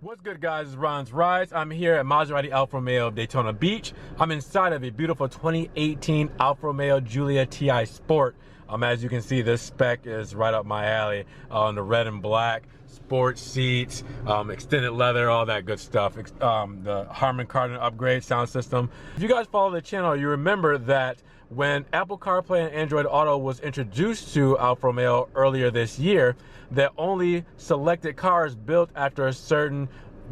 What's good, guys? It's Ron's Rides. I'm here at Maserati Alfa Romeo of Daytona Beach. I'm inside of a beautiful 2018 Alfa Romeo Giulia TI Sport. As you can see, this spec is right up my alley on the red and black, sports seats, extended leather, all that good stuff. The Harman Kardon upgrade sound system. If you guys follow the channel, you remember that when Apple CarPlay and Android Auto was introduced to Alfa Romeo earlier this year, that only selected cars built after a certain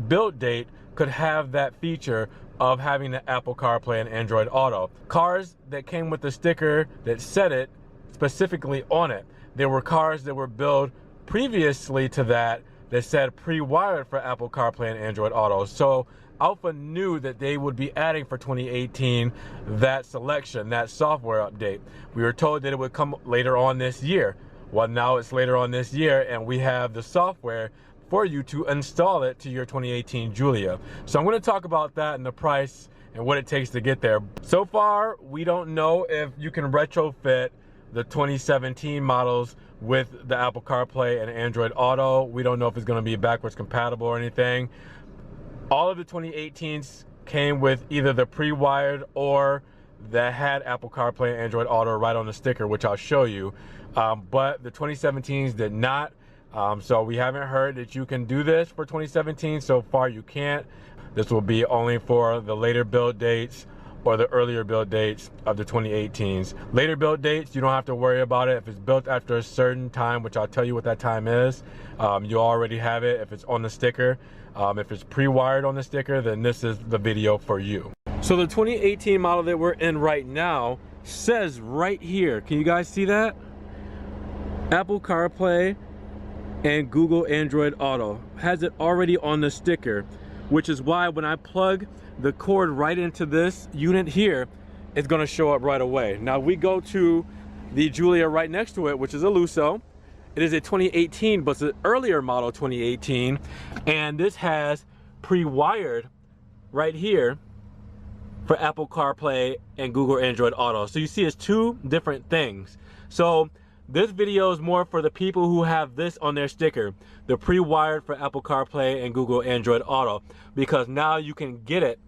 build date could have that feature of having the Apple CarPlay and Android Auto. Cars that came with the sticker that said it specifically on it. There were cars that were built previously to that said pre-wired for Apple CarPlay and Android Auto. So Alfa knew that they would be adding for 2018 that selection, that software update. We were told that it would come later on this year. Well, now it's later on this year and we have the software for you to install it to your 2018 Giulia. So I'm going to talk about that and the price and what it takes to get there. So far, we don't know if you can retrofit the 2017 models with the Apple CarPlay and Android Auto. We don't know if it's going to be backwards compatible or anything. All of the 2018s came with either the pre-wired or that had Apple CarPlay and Android Auto right on the sticker, which I'll show you. But the 2017s did not. So we haven't heard that you can do this for 2017. So far you can't. This will be only for the later build dates or the earlier build dates of the 2018s. Later build dates, you don't have to worry about it. If it's built after a certain time, which I'll tell you what that time is, you already have it if it's on the sticker. If it's pre-wired on the sticker, then this is the video for you. So the 2018 model that we're in right now says right here, can you guys see that? Apple CarPlay and Google Android Auto has it already on the sticker, which is why when I plug the cord right into this unit here, it's gonna show up right away. Now we go to the Giulia right next to it, which is a Lusso. It is a 2018, but it's an earlier model 2018, and this has pre-wired right here for Apple CarPlay and Google Android Auto. So you see it's two different things. So this video is more for the people who have this on their sticker, the pre-wired for Apple CarPlay and Google Android Auto, because now you can get it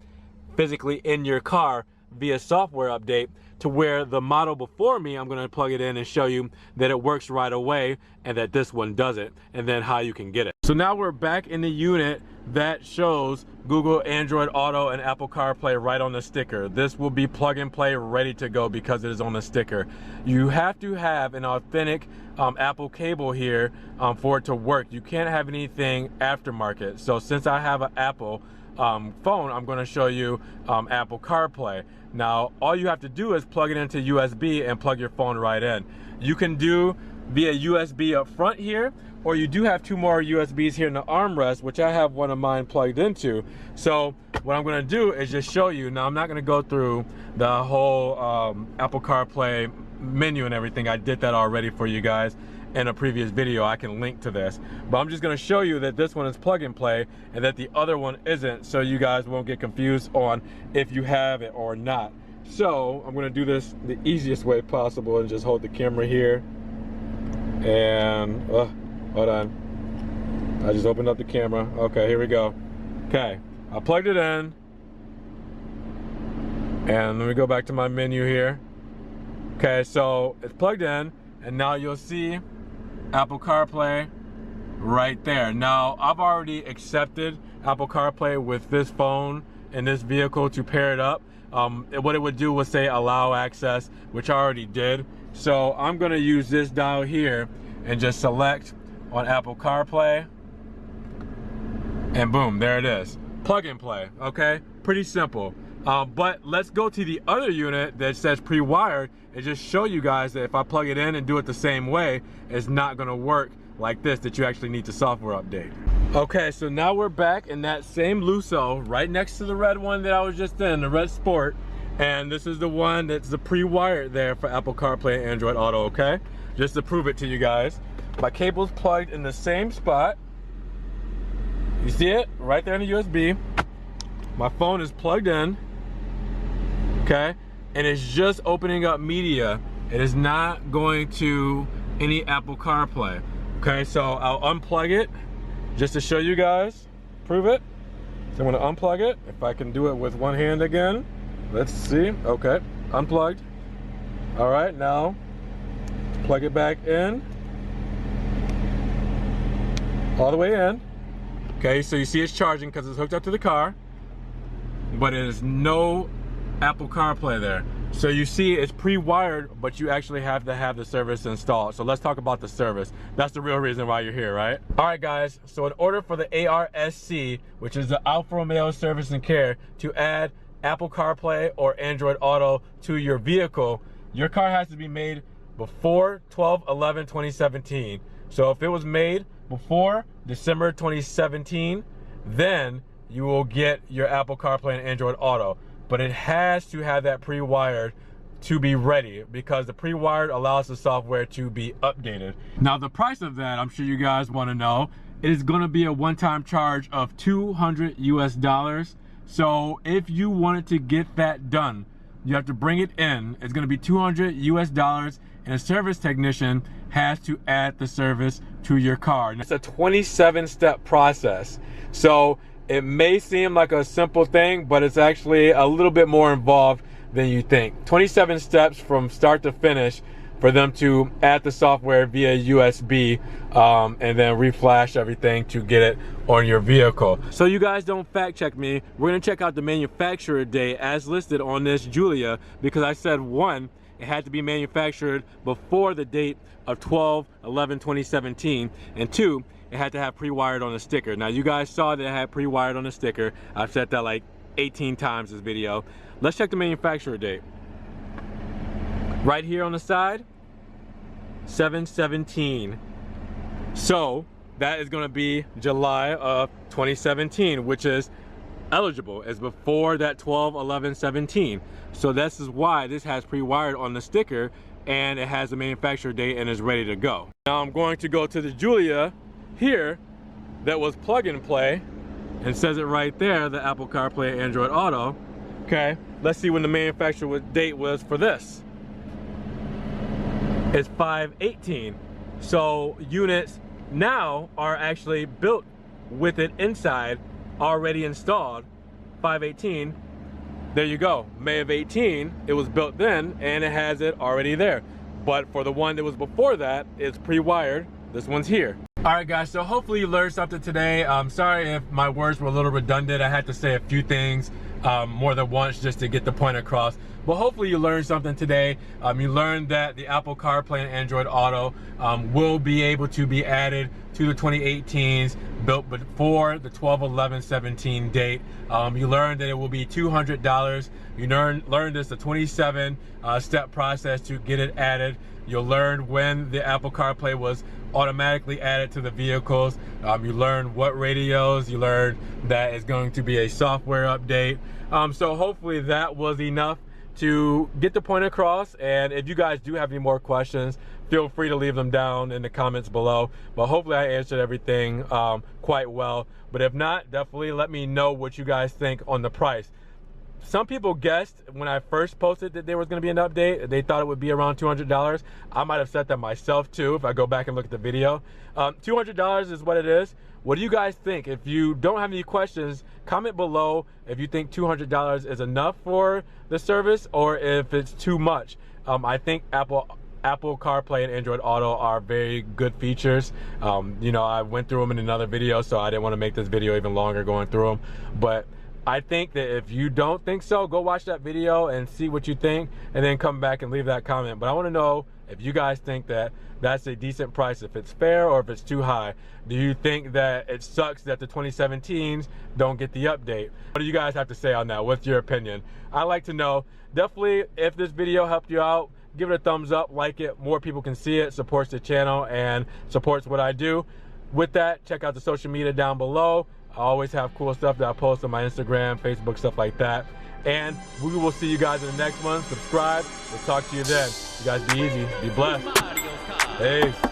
physically in your car via software update, to where the model before me, I'm going to plug it in and show you that it works right away and that this one doesn't, and then how you can get it. So now we're back in the unit that shows Google Android Auto and Apple CarPlay right on the sticker. This will be plug and play, ready to go because it is on the sticker. You have to have an authentic Apple cable here for it to work. You can't have anything aftermarket. So since I have an Apple phone, I'm going to show you Apple CarPlay. Now all you have to do is plug it into USB and plug your phone right in. You can do via USB up front here, or you do have two more USBs here in the armrest, which I have one of mine plugged into. So what I'm going to do is just show you. Now I'm not going to go through the whole Apple CarPlay menu and everything. I did that already for you guys in a previous video. I can link to this, but I'm just going to show you that this one is plug and play and that the other one isn't, so you guys won't get confused on if you have it or not. So I'm going to do this the easiest way possible and just hold the camera here and hold on, I just opened up the camera. Okay, here we go. Okay, I plugged it in, and let me go back to my menu here. Okay, so it's plugged in, and now you'll see Apple CarPlay right there. Now I've already accepted Apple CarPlay with this phone and this vehicle to pair it up. What it would do was say allow access, which I already did. So I'm going to use this dial here and just select on Apple CarPlay, and boom, there it is. Plug and play. Okay, pretty simple. But let's go to the other unit that says pre-wired and just show you guys that if I plug it in and do it the same way, it's not going to work like this, that you actually need the software update. Okay, so now we're back in that same Lusso right next to the red one that I was just in, the red Sport, and this is the one that's the pre-wired there for Apple CarPlay and Android Auto. Okay, just to prove it to you guys, my cable's plugged in the same spot. You see it right there in the USB. My phone is plugged in. Okay, and it's just opening up media. It is not going to any Apple CarPlay. Okay, so I'll unplug it just to show you guys. prove it. So I'm gonna unplug it. If I can do it with one hand again. Let's see. Okay, unplugged. All right, now plug it back in. All the way in. Okay, so you see it's charging because it's hooked up to the car, but it is no Apple CarPlay there. So you see it's pre-wired, but you actually have to have the service installed. So let's talk about the service. That's the real reason why you're here, right? All right, guys, so in order for the ARSC, which is the Alfa Romeo Service and Care, to add Apple CarPlay or Android Auto to your vehicle, your car has to be made before 12/11/2017. So if it was made before December 2017, then you will get your Apple CarPlay and Android Auto. But it has to have that pre-wired to be ready, because the pre-wired allows the software to be updated. Now the price of that, I'm sure you guys want to know, it is going to be a one-time charge of $200 US. So if you wanted to get that done, you have to bring it in. It's going to be $200 US, and a service technician has to add the service to your car. It's a 27-step process. So it may seem like a simple thing, but it's actually a little bit more involved than you think. 27 steps from start to finish for them to add the software via USB and then reflash everything to get it on your vehicle. So you guys don't fact check me. We're gonna check out the manufacturer date as listed on this Giulia, because I said one, it had to be manufactured before the date of 12/11/2017, and two, it had to have pre-wired on the sticker. Now you guys saw that it had pre-wired on the sticker. I've said that like 18 times this video. Let's check the manufacturer date. Right here on the side, 7/17. So that is gonna be July of 2017, which is eligible, is before that 12/11/17. So this is why this has pre-wired on the sticker, and it has the manufacturer date and is ready to go. Now I'm going to go to the Giulia here that was plug and play, and says it right there, the Apple CarPlay Android Auto. Okay, let's see when the manufacturer date was for this. It's 5/18. So units now are actually built with it inside, already installed. 5/18. There you go. May of 18, it was built then, and it has it already there. But for the one that was before that, it's pre-wired. This one's here. All right, guys, so hopefully you learned something today. I'm sorry if my words were a little redundant. I had to say a few things more than once just to get the point across. But hopefully you learned something today. You learned that the Apple CarPlay and Android Auto will be able to be added to the 2018s built before the 12/11/17 date. You learned that it will be $200. You learned this a 27 step process to get it added. You'll learn when the Apple CarPlay was automatically added to the vehicles. You learn what radios. You learn that it's going to be a software update. So hopefully that was enough to get the point across. And if you guys do have any more questions, feel free to leave them down in the comments below. But hopefully I answered everything quite well. But if not, definitely let me know what you guys think on the price. Some people guessed when I first posted that there was going to be an update. They thought it would be around $200. I might have said that myself too if I go back and look at the video. $200 is what it is. What do you guys think? If you don't have any questions, comment below if you think $200 is enough for the service or if it's too much. I think Apple CarPlay and Android Auto are very good features. You know, I went through them in another video, so I didn't want to make this video even longer going through them. But I think that if you don't think so, go watch that video and see what you think, and then come back and leave that comment. But I want to know if you guys think that that's a decent price, if it's fair or if it's too high. Do you think that it sucks that the 2017s don't get the update? What do you guys have to say on that? What's your opinion? I'd like to know. Definitely, if this video helped you out, give it a thumbs up, like it. More people can see it, supports the channel and supports what I do. With that, check out the social media down below. I always have cool stuff that I post on my Instagram, Facebook, stuff like that. And we will see you guys in the next one. Subscribe. We'll talk to you then. You guys be easy. Be blessed. Peace.